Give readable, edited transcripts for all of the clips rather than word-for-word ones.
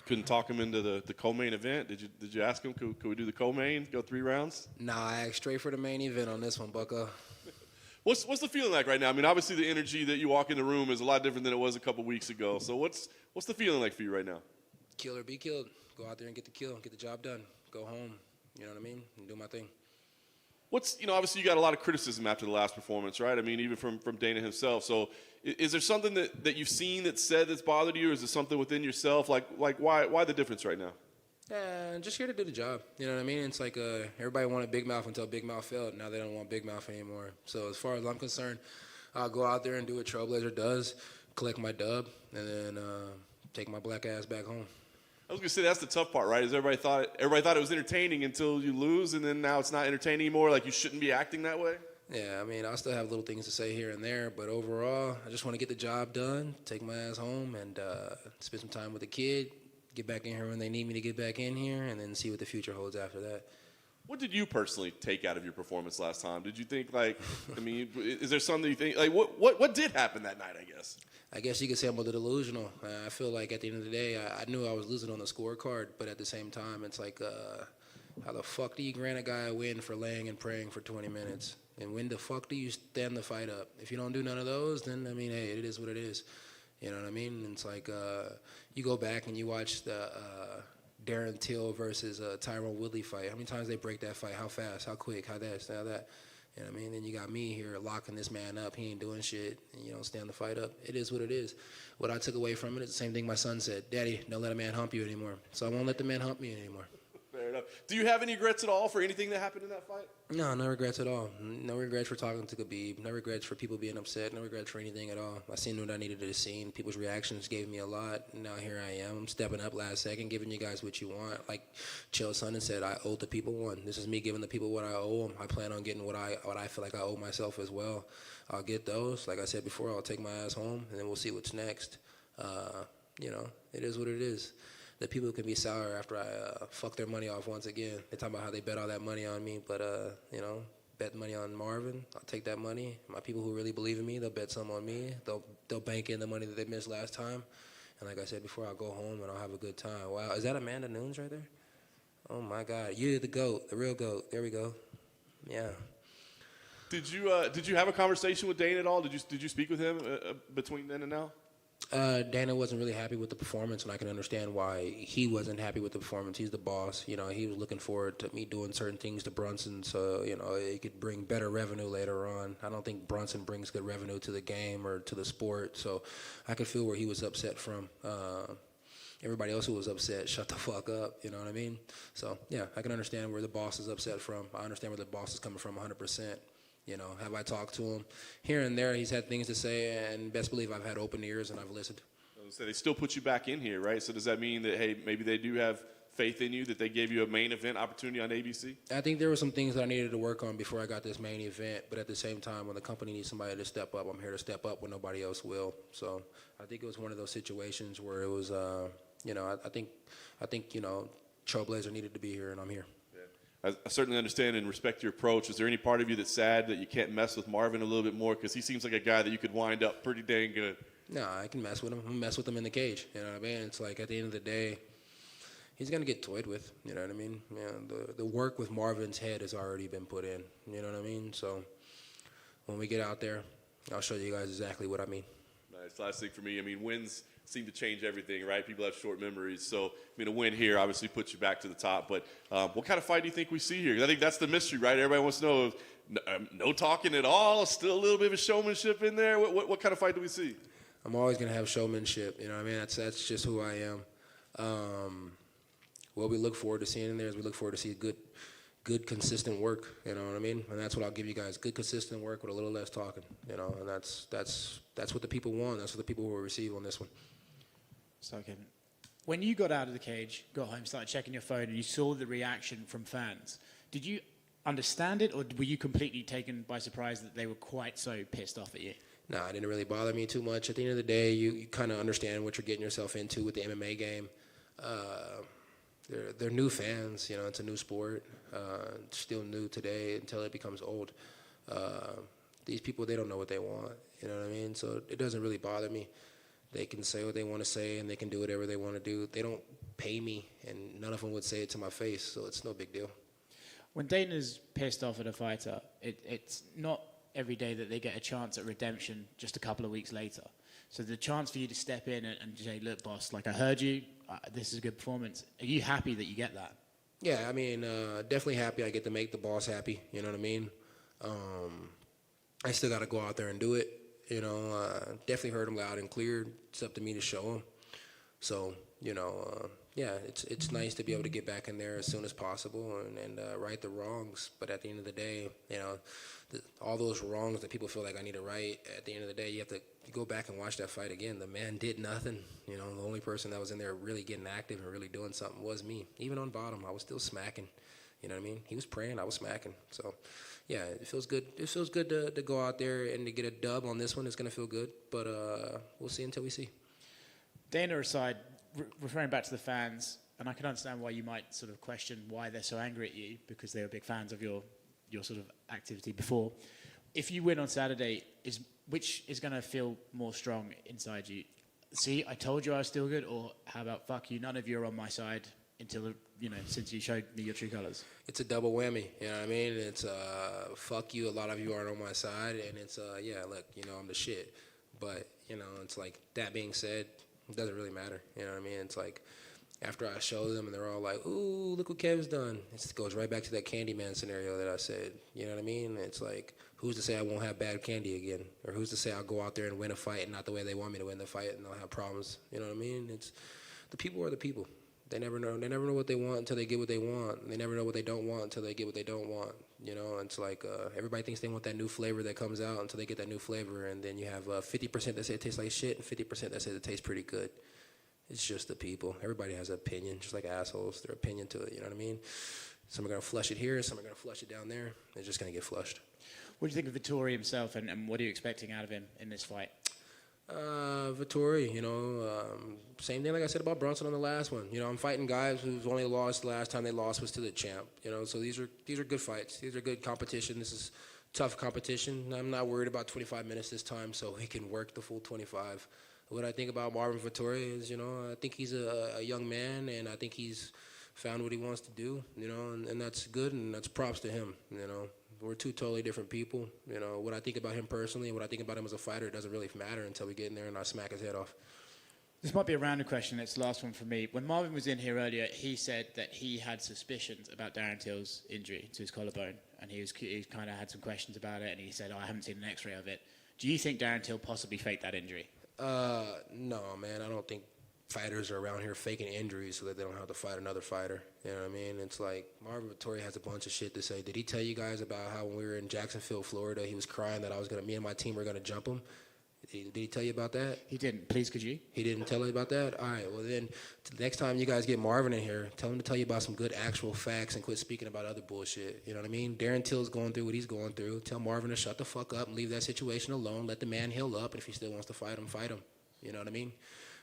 couldn't talk him into the co-main event? Did you ask him, could we do the co-main, go 3 rounds? Nah, I asked straight for the main event on this one, bucko. What's the feeling like right now? I mean, obviously the energy that you walk in the room is a lot different than it was a couple weeks ago. So what's the feeling like for you right now? Kill or be killed. Go out there and get the kill, get the job done. Go home, you know what I mean, and do my thing. Obviously you got a lot of criticism after the last performance, right? I mean, even from Dana himself. So is there something that you've seen that's bothered you, or is it something within yourself? Like why the difference right now? Just here to do the job. You know what I mean? It's like everybody wanted Big Mouth until Big Mouth failed. Now they don't want Big Mouth anymore. So as far as I'm concerned, I'll go out there and do what Trailblazer does, collect my dub, and then take my black ass back home. I was gonna say that's the tough part, right? Is everybody thought it was entertaining until you lose, and then now it's not entertaining anymore. Like you shouldn't be acting that way. Yeah, I mean, I still have little things to say here and there, but overall, I just want to get the job done, take my ass home, and spend some time with the kid. Get back in here when they need me to get back in here, and then see what the future holds after that. What did you personally take out of your performance last time? Did you think is there something you think what did happen that night? I guess you could say I'm a little delusional. I feel like at the end of the day, I knew I was losing on the scorecard, but at the same time, it's like, how the fuck do you grant a guy a win for laying and praying for 20 minutes? And when the fuck do you stand the fight up? If you don't do none of those, then, I mean, hey, it is what it is. You know what I mean? And it's like you go back and you watch the Darren Till versus Tyrone Woodley fight. How many times they break that fight? How fast? How quick? How this? How that? You know what I mean? Then you got me here locking this man up. He ain't doing shit. And you don't stand the fight up. It is what it is. What I took away from it is the same thing my son said. Daddy, don't let a man hump you anymore. So I won't let the man hump me anymore. Fair enough. Do you have any regrets at all for anything that happened in that fight? No regrets at all. No regrets for talking to Khabib. No regrets for people being upset. No regrets for anything at all. I seen what I needed to see. People's reactions gave me a lot. Now here I am. I'm stepping up last second, giving you guys what you want. Like Chael Sonnen said, I owe the people one. This is me giving the people what I owe them. I plan on getting what I feel like I owe myself as well. I'll get those. Like I said before, I'll take my ass home, and then we'll see what's next. It is what it is. The people can be sour after I fuck their money off once again. They talk about how they bet all that money on me, but bet money on Marvin. I'll take that money. My people who really believe in me, they'll bet some on me. They'll bank in the money that they missed last time. And like I said before, I'll go home and I'll have a good time. Wow, is that Amanda Nunes right there? Oh my God, you're the GOAT, the real GOAT. There we go. Yeah. Did you have a conversation with Dana at all? Did you speak with him between then and now? Dana wasn't really happy with the performance, and I can understand why he wasn't happy with the performance. He's the boss. He was looking forward to me doing certain things to Brunson so, it could bring better revenue later on. I don't think Brunson brings good revenue to the game or to the sport, so I could feel where he was upset from. Everybody else who was upset, shut the fuck up, you know what I mean? So, yeah, I can understand where the boss is upset from. I understand where the boss is coming from 100%. Have I talked to him? Here and there, he's had things to say, and best believe I've had open ears and I've listened. So they still put you back in here, right? So does that mean that, hey, maybe they do have faith in you, that they gave you a main event opportunity on ABC? I think there were some things that I needed to work on before I got this main event, but at the same time, when the company needs somebody to step up, I'm here to step up when nobody else will. So I think it was one of those situations where it was, I think Trailblazer needed to be here, and I'm here. I certainly understand and respect your approach. Is there any part of you that's sad that you can't mess with Marvin a little bit more? Because he seems like a guy that you could wind up pretty dang good. No, I can mess with him. I'm mess with him in the cage. You know what I mean? It's like at the end of the day, he's going to get toyed with. You know what I mean? The work with Marvin's head has already been put in. You know what I mean? So when we get out there, I'll show you guys exactly what I mean. Nice. Last thing for me, wins seem to change everything, right? People have short memories. So, a win here obviously puts you back to the top. But what kind of fight do you think we see here? 'Cause I think that's the mystery, right? Everybody wants to know if no talking at all, still a little bit of a showmanship in there. What kind of fight do we see? I'm always going to have showmanship. You know what I mean? That's just who I am. What we look forward to seeing in there is we look forward to see good, consistent work. You know what I mean? And that's what I'll give you guys: good, consistent work with a little less talking. And that's what the people want. That's what the people will receive on this one. So, Kevin, when you got out of the cage, got home, started checking your phone, and you saw the reaction from fans, did you understand it, or were you completely taken by surprise that they were quite so pissed off at you? No, it didn't really bother me too much. At the end of the day, you kind of understand what you're getting yourself into with the MMA game. They're new fans. It's a new sport. It's still new today until it becomes old. These people, they don't know what they want. You know what I mean? So it doesn't really bother me. They can say what they want to say, and they can do whatever they want to do. They don't pay me, and none of them would say it to my face, so it's no big deal. When Dana's pissed off at a fighter, it's not every day that they get a chance at redemption just a couple of weeks later. So the chance for you to step in and say, look, boss, like I heard you, this is a good performance. Are you happy that you get that? Yeah, I mean, definitely happy I get to make the boss happy, you know what I mean? I still got to go out there and do it, you know. Definitely heard him loud and clear. It's up to me to show him. So, you know, yeah, it's nice to be able to get back in there as soon as possible and right the wrongs. But at the end of the day, you know, all those wrongs that people feel like I need to right, at the end of the day, you have to go back and watch that fight again. The man did nothing. You know, the only person that was in there really getting active and really doing something was me. Even on bottom, I was still smacking. You know what I mean? He was praying, I was smacking. So, yeah, it feels good. It feels good to go out there and to get a dub on this one. It's going to feel good. But we'll see until we see. Dana aside, referring back to the fans, and I can understand why you might sort of question why they're so angry at you, because they were big fans of your sort of activity before. If you win on Saturday, which is going to feel more strong inside you? See, I told you I was still good, or how about fuck you, none of you are on my side until, you know, since you showed me your true colors? It's a double whammy, you know what I mean? It's fuck you, a lot of you aren't on my side, and it's yeah, look, you know, I'm the shit. But, you know, it's like, that being said, it doesn't really matter, you know what I mean? It's like, after I show them and they're all like, ooh, look what Kev's done. It goes right back to that Candyman scenario that I said, you know what I mean? It's like, who's to say I won't have bad candy again? Or who's to say I'll go out there and win a fight and not the way they want me to win the fight and I'll have problems, you know what I mean? It's, the people are the people. They never know what they want until they get what they want. They never know what they don't want until they get what they don't want. You know, it's like everybody thinks they want that new flavor that comes out until they get that new flavor, and then you have 50% that say it tastes like shit and 50% that says it tastes pretty good. It's just the people. Everybody has an opinion, just like assholes. Their opinion to it, you know what I mean? Some are going to flush it here, some are going to flush it down there. They're just going to get flushed. What do you think of Vettori himself, and what are you expecting out of him in this fight? Vettori, you know, same thing like I said about Brunson on the last one. You know, I'm fighting guys who've only lost, the last time they lost was to the champ. You know, so these are good fights. These are good competition. This is tough competition. I'm not worried about 25 minutes this time, so he can work the full 25. What I think about Marvin Vettori is, you know, I think he's a young man, and I think he's found what he wants to do, you know, and that's good, and that's props to him, you know. We're two totally different people. You know, what I think about him personally and what I think about him as a fighter doesn't really matter until we get in there and I smack his head off. This might be a random question. It's the last one for me. When Marvin was in here earlier, he said that he had suspicions about Darren Till's injury to his collarbone, and he kind of had some questions about it, and he said, I haven't seen an x-ray of it. Do you think Darren Till possibly faked that injury? No, man. I don't think fighters are around here faking injuries so that they don't have to fight another fighter. You know what I mean? It's like Marvin Vettori has a bunch of shit to say. Did he tell you guys about how when we were in Jacksonville, Florida, he was crying that me and my team were gonna jump him? Did he tell you about that? He didn't. Please, could you? He didn't tell you about that? All right. Well, then the next time you guys get Marvin in here, tell him to tell you about some good actual facts and quit speaking about other bullshit. You know what I mean? Darren Till's going through what he's going through. Tell Marvin to shut the fuck up and leave that situation alone. Let the man heal up, and if he still wants to fight him, fight him. You know what I mean?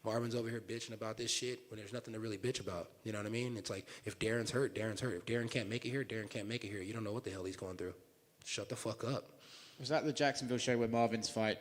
Marvin's over here bitching about this shit when there's nothing to really bitch about. You know what I mean? It's like, if Darren's hurt, Darren's hurt. If Darren can't make it here, Darren can't make it here. You don't know what the hell he's going through. Shut the fuck up. Was that the Jacksonville show where Marvin's fight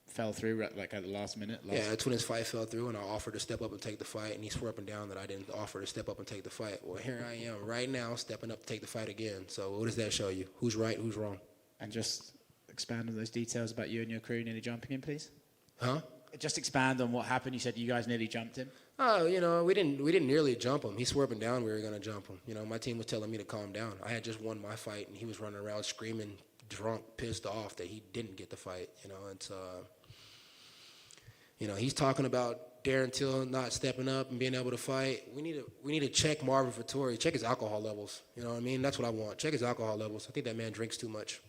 fell through, like at the last minute? Yeah, that's when his fight fell through, and I offered to step up and take the fight, and he swore up and down that I didn't offer to step up and take the fight. Well, here I am right now stepping up to take the fight again. So what does that show you? Who's right, who's wrong? And just expand on those details about you and your crew nearly jumping him, please. Huh? Just expand on what happened. You said you guys nearly jumped him. Oh, you know, we didn't nearly jump him. He swore up and down we were gonna jump him. You know, my team was telling me to calm down. I had just won my fight, and he was running around screaming, drunk, pissed off that he didn't get the fight. You know, it's you know, he's talking about Darren Till not stepping up and being able to fight. We need to check Marvin Vettori, check his alcohol levels. You know what I mean? That's what I want. Check his alcohol levels. I think that man drinks too much.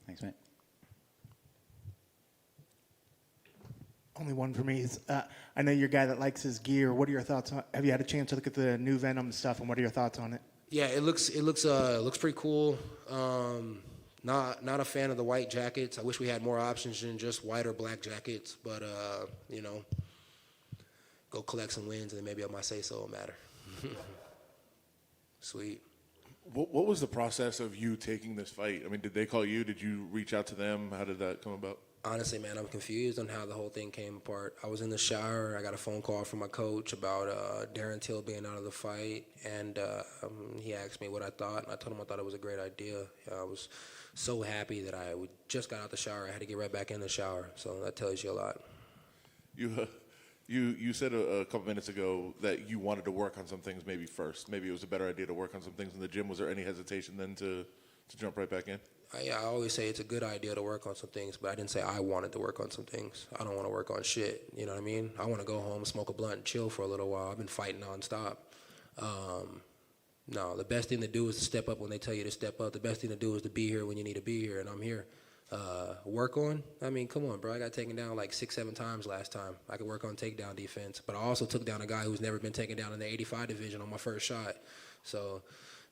Thanks, mate. Only one for me is, I know you're a guy that likes his gear. What are your thoughts on? Have you had a chance to look at the new Venom stuff, and what are your thoughts on it? Yeah, it looks pretty cool. Not a fan of the white jackets. I wish we had more options than just white or black jackets. But you know, go collect some wins, and then maybe my say so will matter. Sweet. What was the process of you taking this fight? I mean, did they call you? Did you reach out to them? How did that come about? Honestly, man, I'm confused on how the whole thing came apart. I was in the shower. I got a phone call from my coach about Darren Till being out of the fight, and he asked me what I thought, and I told him I thought it was a great idea. I was so happy that I just got out the shower. I had to get right back in the shower, so that tells you a lot. You said a couple minutes ago that you wanted to work on some things maybe first. Maybe it was a better idea to work on some things in the gym. Was there any hesitation then to jump right back in? I always say it's a good idea to work on some things, but I didn't say I wanted to work on some things. I don't want to work on shit, you know what I mean? I want to go home, smoke a blunt, and chill for a little while. I've been fighting nonstop. No, the best thing to do is to step up when they tell you to step up. The best thing to do is to be here when you need to be here, and I'm here. Work on? I mean, come on, bro. I got taken down like 6-7 times last time. I could work on takedown defense, but I also took down a guy who's never been taken down in the 85 division on my first shot. So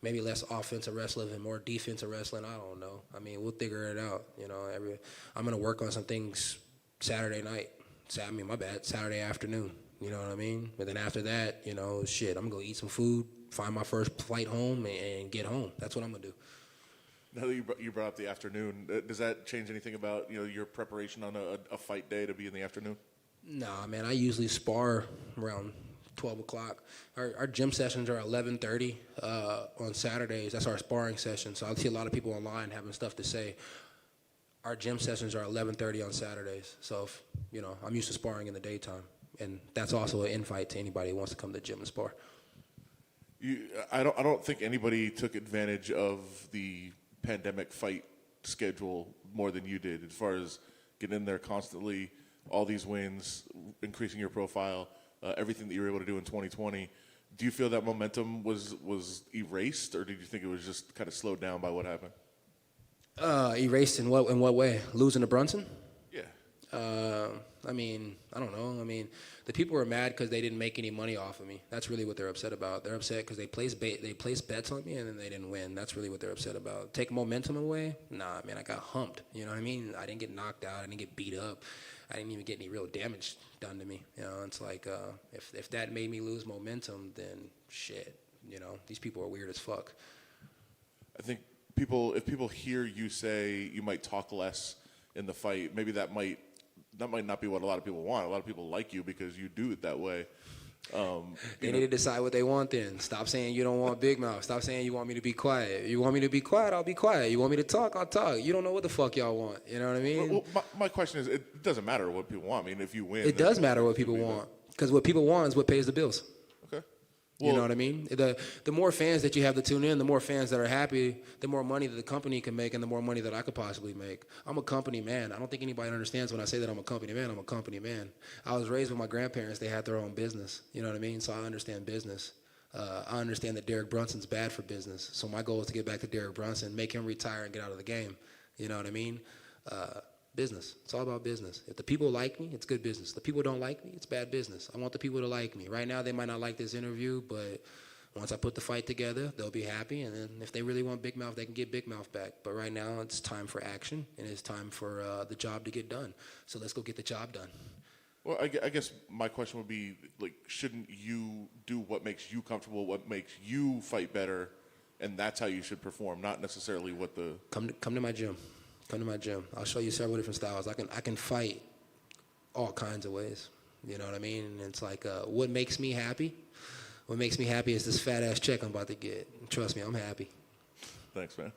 maybe less offensive wrestling and more defensive wrestling. I don't know. I mean, we'll figure it out. You know, I'm gonna work on some things Saturday night. Saturday afternoon. You know what I mean? But then after that, you know, shit, I'm gonna go eat some food, find my first flight home, and get home. That's what I'm gonna do. Now that you brought up the afternoon, does that change anything about your preparation on a fight day to be in the afternoon? Nah, man. I usually spar around 12 o'clock. Our gym sessions are 11:30 on Saturdays. That's our sparring session. So I see a lot of people online having stuff to say. Our gym sessions are 11:30 on Saturdays. So, I'm used to sparring in the daytime. And that's also an invite to anybody who wants to come to the gym and spar. I don't think anybody took advantage of the pandemic fight schedule more than you did, as far as getting in there constantly, all these wins, increasing your profile, everything that you were able to do in 2020. Do you feel that momentum was erased, or did you think it was just kind of slowed down by what happened? Erased in what way? Losing to Brunson? Yeah. I don't know. The people were mad because they didn't make any money off of me. That's really what they're upset about. They're upset because they placed bets on me and then they didn't win. That's really what they're upset about. Take momentum away? Nah, man, I got humped. You know what I mean? I didn't get knocked out. I didn't get beat up. I didn't even get any real damage done to me. It's like if that made me lose momentum, then shit. These people are weird as fuck. I think if people hear you say you might talk less in the fight, maybe that might not be what a lot of people want. A lot of people like you because you do it that way. They need to decide what they want then. Stop saying you don't want big mouth. Stop saying you want me to be quiet. You want me to be quiet, I'll be quiet. You want me to talk, I'll talk. You don't know what the fuck y'all want. You know what I mean? Well, my question is, it doesn't matter what people want. I mean, if you win. It does matter what people want. Because what people want is what pays the bills. Okay. You know what I mean? The more fans that you have to tune in, the more fans that are happy, the more money that the company can make and the more money that I could possibly make. I'm a company man. I don't think anybody understands when I say that I'm a company man. I'm a company man. I was raised with my grandparents. They had their own business. You know what I mean? So I understand business. I understand that Derek Brunson's bad for business. So my goal is to get back to Derek Brunson, make him retire and get out of the game. You know what I mean? Business. It's all about business. If the people like me, it's good business. The people don't like me, it's bad business. I want the people to like me. Right now, they might not like this interview, but once I put the fight together, they'll be happy. And then if they really want Big Mouth, they can get Big Mouth back. But right now, it's time for action, and it's time for the job to get done. So let's go get the job done. Well, I guess my question would be, shouldn't you do what makes you comfortable, what makes you fight better, and that's how you should perform, not necessarily what the... Come to my gym. Come to my gym. I'll show you several different styles. I can fight all kinds of ways. You know what I mean? And it's like, what makes me happy? What makes me happy is this fat-ass check I'm about to get. Trust me, I'm happy. Thanks, man.